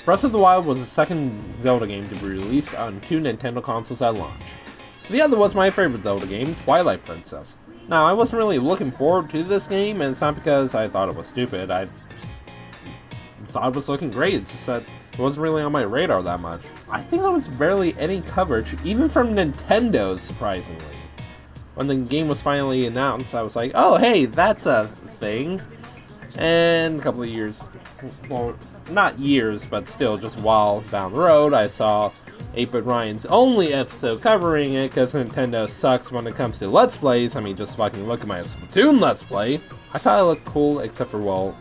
Breath of the Wild was the second Zelda game to be released on 2 Nintendo consoles at launch. The other was my favorite Zelda game, Twilight Princess. Now, I wasn't really looking forward to this game, and it's not because I thought it was stupid. I thought it was looking great, it's just that it wasn't really on my radar that much. I think there was barely any coverage, even from Nintendo, surprisingly. When the game was finally announced, I was like, oh hey, that's a thing. And a couple of years, well, not years, but still just a while down the road, I saw 8-Bit Ryan's only episode covering it, because Nintendo sucks when it comes to Let's Plays. I mean, just fucking look at my Splatoon Let's Play. I thought it looked cool, except for, well,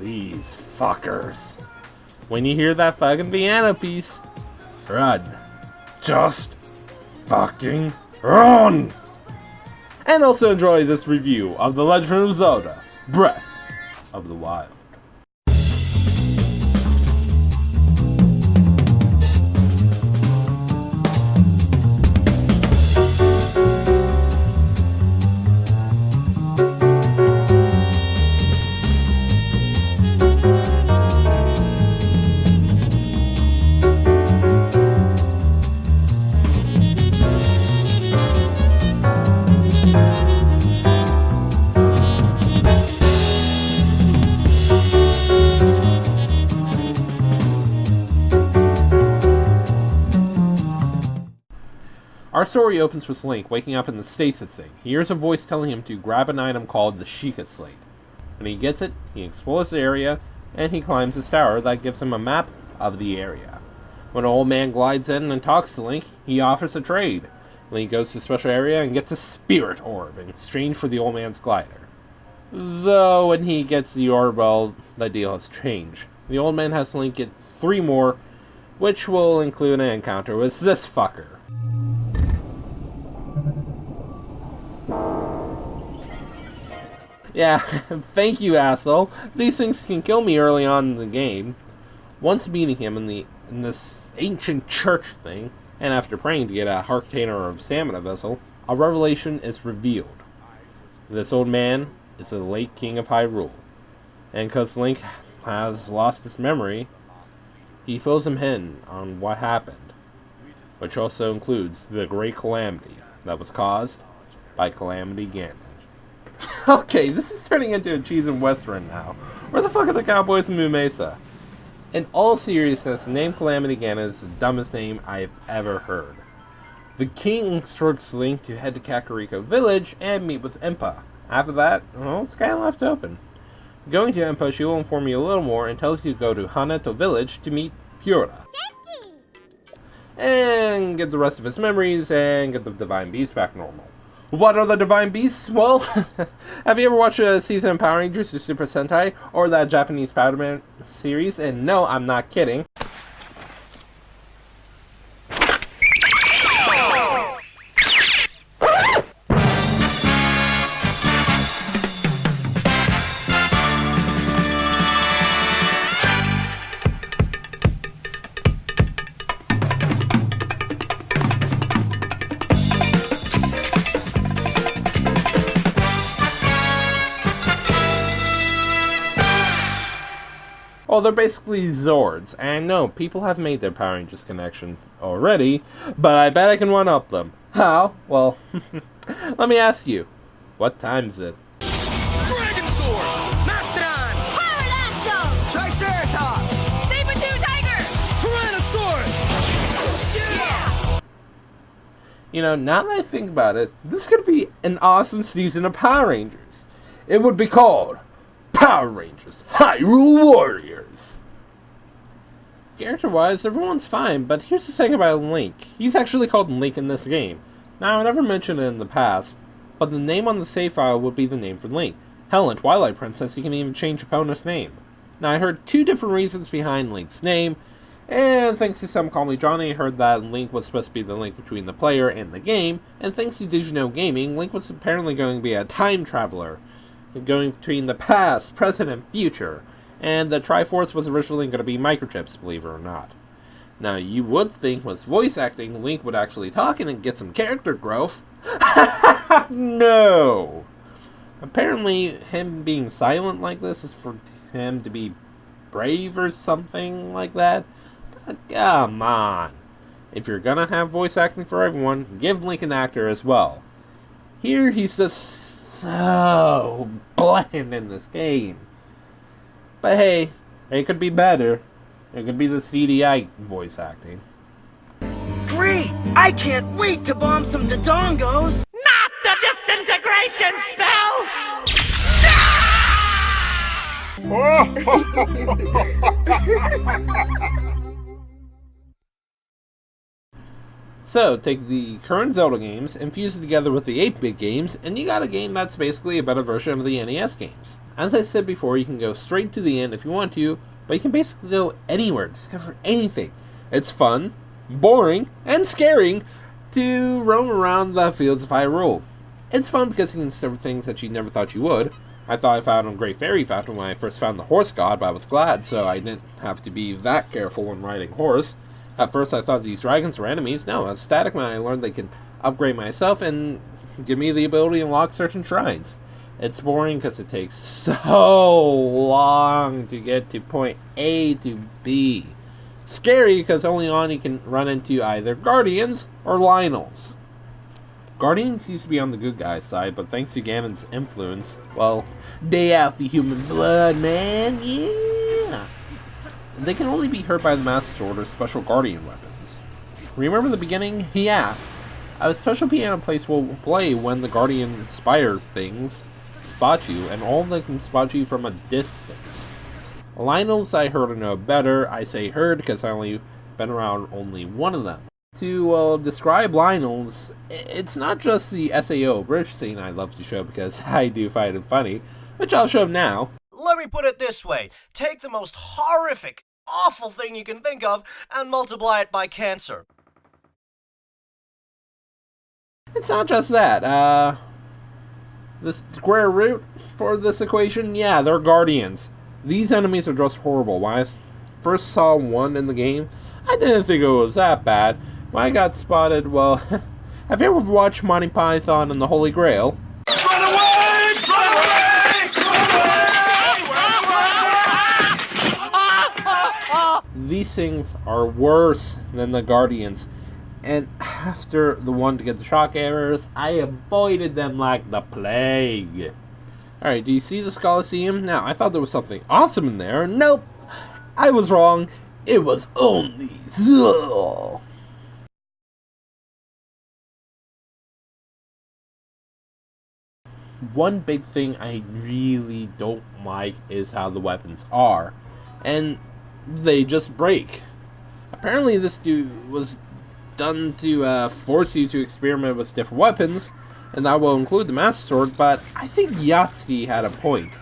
these fuckers. When you hear that fucking piano piece, run. Just fucking run! And also enjoy this review of The Legend of Zelda, Breath of the Wild. Our story opens with Link waking up in the stasis thing. He hears a voice telling him to grab an item called the Sheikah Slate. When he gets it, he explores the area, and he climbs this tower that gives him a map of the area. When an old man glides in and talks to Link, he offers a trade. Link goes to a special area and gets a spirit orb in exchange for the old man's glider. Though when he gets the orb, well, the deal has changed. The old man has Link get 3 more, which will include an encounter with this fucker. Yeah, thank you, asshole. These things can kill me early on in the game. Once meeting him in this ancient church thing, and after praying to get a heart container or stamina vessel, a revelation is revealed. This old man is the late king of Hyrule, and because Link has lost his memory, he fills him in on what happened, which also includes the great calamity that was caused by Calamity Ganon. Okay, this is turning into a cheese and western now. Where the fuck are the cowboys in Moo Mesa? In all seriousness, the name Calamity Ganon is the dumbest name I've ever heard. The king instructs Link to head to Kakariko Village and meet with Impa. After that, well, it's kinda left open. Going to Impa, she will inform you a little more and tells you to go to Hanato Village to meet Pura. And get the rest of his memories and get the Divine Beast back normal. What are the Divine Beasts? Well, have you ever watched a season of Power Rangers or Super Sentai or that Japanese Powder Man series? And no, I'm not kidding. Well, they're basically Zords, and no, people have made their Power Rangers connection already, but I bet I can one-up them. How? Well, let me ask you, what time is it? Dragon Sword! Mastodon! Pterodactyl! Triceratops! Saber-tooth tiger! Tyrannosaurus! Yeah! You know, now that I think about it, this could be an awesome season of Power Rangers. It would be called Power Rangers Hyrule Warriors. Character-wise, everyone's fine, but here's the thing about Link. He's actually called Link in this game. Now, I never mentioned it in the past, but the name on the save file would be the name for Link. Hell, in Twilight Princess, you can even change your opponent's name. Now, I heard 2 different reasons behind Link's name, and thanks to Some Call Me Johnny, I heard that Link was supposed to be the link between the player and the game, and thanks to Did You Know Gaming, Link was apparently going to be a time traveler, going between the past, present, and future, and the Triforce was originally going to be microchips, believe it or not. Now, you would think with voice acting, Link would actually talk and get some character growth. No! Apparently, him being silent like this is for him to be brave or something like that. Come on. If you're gonna have voice acting for everyone, give Link an actor as well. Here, he's just so bland in this game. But hey, it could be better. It could be the CDI voice acting. Great! I can't wait to bomb some Dodongos! Not the disintegration spell! So, take the current Zelda games and fuse it together with the 8-bit games, and you got a game that's basically a better version of the NES games. As I said before, you can go straight to the end if you want to, but you can basically go anywhere, discover anything. It's fun, boring, and scaring to roam around the fields of Hyrule. It's fun because you can discover things that you never thought you would. I thought I found a Great Fairy Fountain when I first found the Horse God, but I was glad, so I didn't have to be that careful when riding horse. At first I thought these dragons were enemies. No, I was static when I learned they can upgrade myself and give me the ability to unlock certain shrines. It's boring because it takes so long to get to point A to B. Scary because early on you can run into either Guardians or Lionels. Guardians used to be on the good guy's side, but thanks to Ganon's influence, well, they have the human blood, man, yeah! They can only be hurt by the Master Sword or special Guardian weapons. Remember the beginning? Yeah. A special piano place will play when the Guardian Spire things spot you, and all of them can spot you from a distance. Lionels I heard are no better. I say heard because I only been around only one of them. To describe Lionels, it's not just the SAO bridge scene I love to show because I do find it funny, which I'll show now. Let me put it this way. Take the most horrific, awful thing you can think of and multiply it by cancer. It's not just that. The square root for this equation, yeah, they're Guardians. These enemies are just horrible. When I first saw one in the game, I didn't think it was that bad. When I got spotted, well, have you ever watched Monty Python and the Holy Grail? These things are worse than the Guardians, and after the one to get the shock arrows, I avoided them like the plague. Alright, do you see this Coliseum? Now, I thought there was something awesome in there. Nope! I was wrong. It was only Zul. One big thing I really don't like is how the weapons are. And they just break. Apparently this dude was done to force you to experiment with different weapons, and that will include the Master Sword, but I think Yahtzee had a point.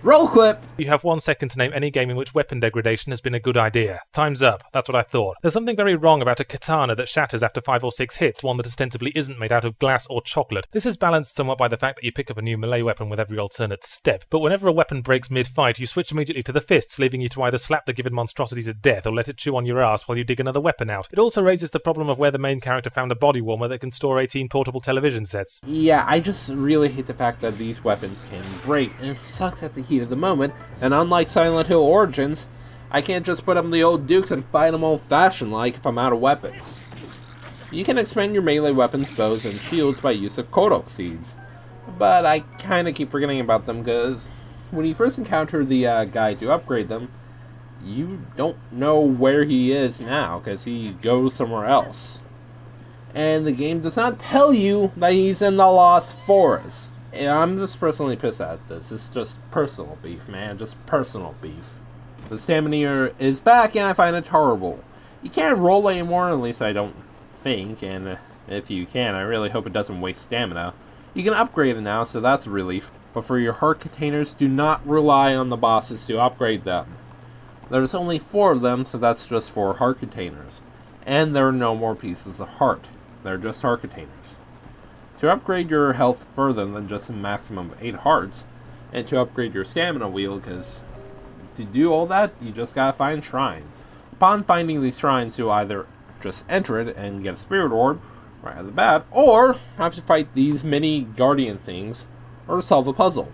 Roll clip! You have 1 second to name any game in which weapon degradation has been a good idea. Time's up. That's what I thought. There's something very wrong about a katana that shatters after 5 or 6 hits, one that ostensibly isn't made out of glass or chocolate. This is balanced somewhat by the fact that you pick up a new melee weapon with every alternate step, but whenever a weapon breaks mid-fight, you switch immediately to the fists, leaving you to either slap the given monstrosity to death or let it chew on your ass while you dig another weapon out. It also raises the problem of where the main character found a body warmer that can store 18 portable television sets. Yeah, I just really hate the fact that these weapons can break, and it sucks at the heat of the moment. And unlike Silent Hill Origins, I can't just put up the old dukes and fight them old-fashioned like if I'm out of weapons. You can expand your melee weapons, bows, and shields by use of Kodok seeds, but I kinda keep forgetting about them because when you first encounter the guy to upgrade them, you don't know where he is now because he goes somewhere else. And the game does not tell you that he's in the Lost Forest. And I'm just personally pissed at this. It's just personal beef, man. Just personal beef. The stamina is back, and I find it horrible. You can't roll anymore, at least I don't think. And if you can, I really hope it doesn't waste stamina. You can upgrade it now, so that's a relief. But for your heart containers, do not rely on the bosses to upgrade them. There's only 4 of them, so that's just 4 heart containers. And there are no more pieces of heart. They're just heart containers. To upgrade your health further than just a maximum of 8 hearts, and to upgrade your stamina wheel, because to do all that, you just gotta find shrines. Upon finding these shrines, you'll either just enter it and get a spirit orb right out of the bat, or have to fight these mini guardian things, or solve a puzzle.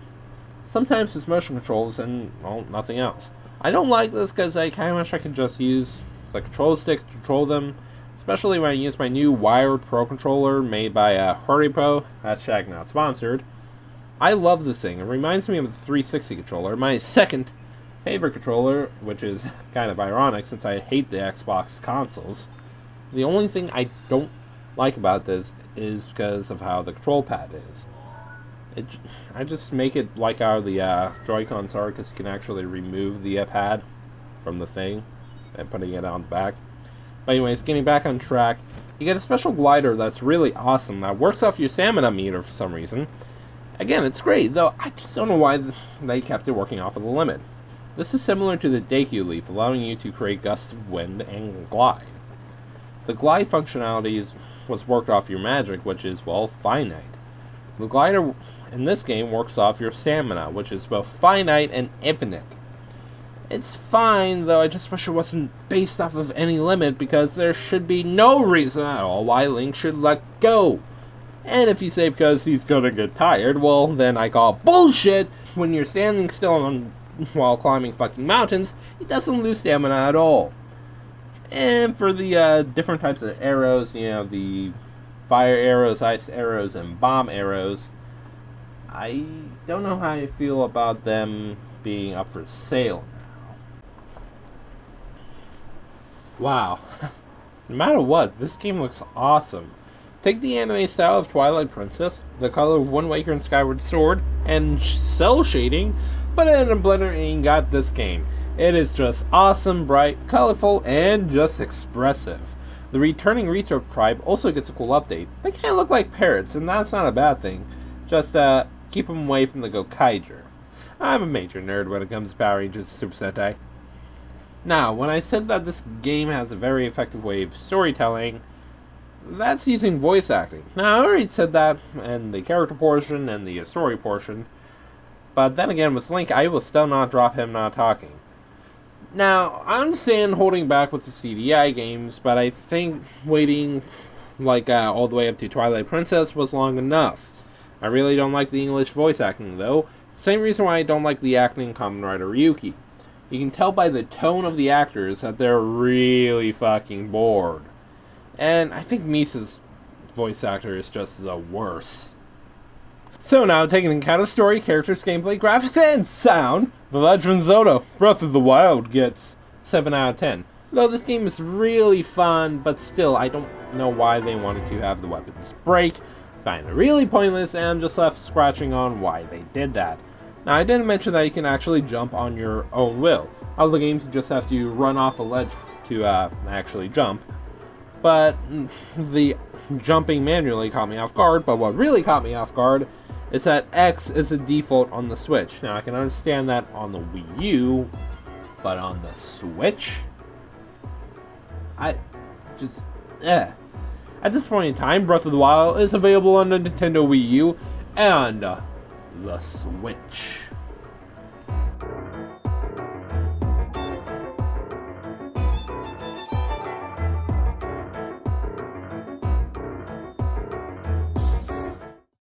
Sometimes it's motion controls and, well, nothing else. I don't like this because I kinda wish I could just use the control stick to control them, especially when I use my new wired Pro controller made by Haripo, hashtag not sponsored. I love this thing. It reminds me of the 360 controller, my second favorite controller, which is kind of ironic since I hate the Xbox consoles. The only thing I don't like about this is because of how the control pad is. I just make it like how the Joy-Cons are, because you can actually remove the pad from the thing and putting it on the back. But anyways, getting back on track, you get a special glider that's really awesome that works off your stamina meter for some reason. Again, it's great, though I just don't know why they kept it working off of the limit. This is similar to the Deku Leaf, allowing you to create gusts of wind and glide. The glide functionality was worked off your magic, which is, well, finite. The glider in this game works off your stamina, which is both finite and infinite. It's fine, though I just wish it wasn't based off of any limit, because there should be no reason at all why Link should let go. And if you say because he's gonna get tired, well, then I call bullshit. When you're standing still while climbing fucking mountains, he doesn't lose stamina at all. And for the different types of arrows, you know, the fire arrows, ice arrows, and bomb arrows, I don't know how I feel about them being up for sale now. Wow. No matter what, this game looks awesome. Take the anime style of Twilight Princess, the color of Wind Waker and Skyward Sword, and cell shading, put it in a blender and you got this game. It is just awesome, bright, colorful, and just expressive. The returning Retro Tribe also gets a cool update. They kind of look like parrots, and that's not a bad thing. Just keep them away from the Gokaiger. I'm a major nerd when it comes to Power Rangers Super Sentai. Now, when I said that this game has a very effective way of storytelling, that's using voice acting. Now, I already said that in the character portion and the story portion, but then again, with Link, I will still not drop him not talking. Now, I understand holding back with the CDI games, but I think waiting all the way up to Twilight Princess was long enough. I really don't like the English voice acting, though. Same reason why I don't like the acting in Kamen Rider Ryuki. You can tell by the tone of the actors that they're really fucking bored. And I think Misa's voice actor is just the worst. So now, taking into account of story, characters, gameplay, graphics, and sound, The Legend of Zelda Breath of the Wild gets 7 out of 10. Though this game is really fun, but still, I don't know why they wanted to have the weapons break. Find it really pointless, and I'm just left scratching on why they did that. Now, I didn't mention that you can actually jump on your own will. Other games, you just have to run off a ledge to actually jump. But the jumping manually caught me off guard, but what really caught me off guard is that X is a default on the Switch. Now, I can understand that on the Wii U, but on the Switch? At this point in time, Breath of the Wild is available on the Nintendo Wii U and the Switch.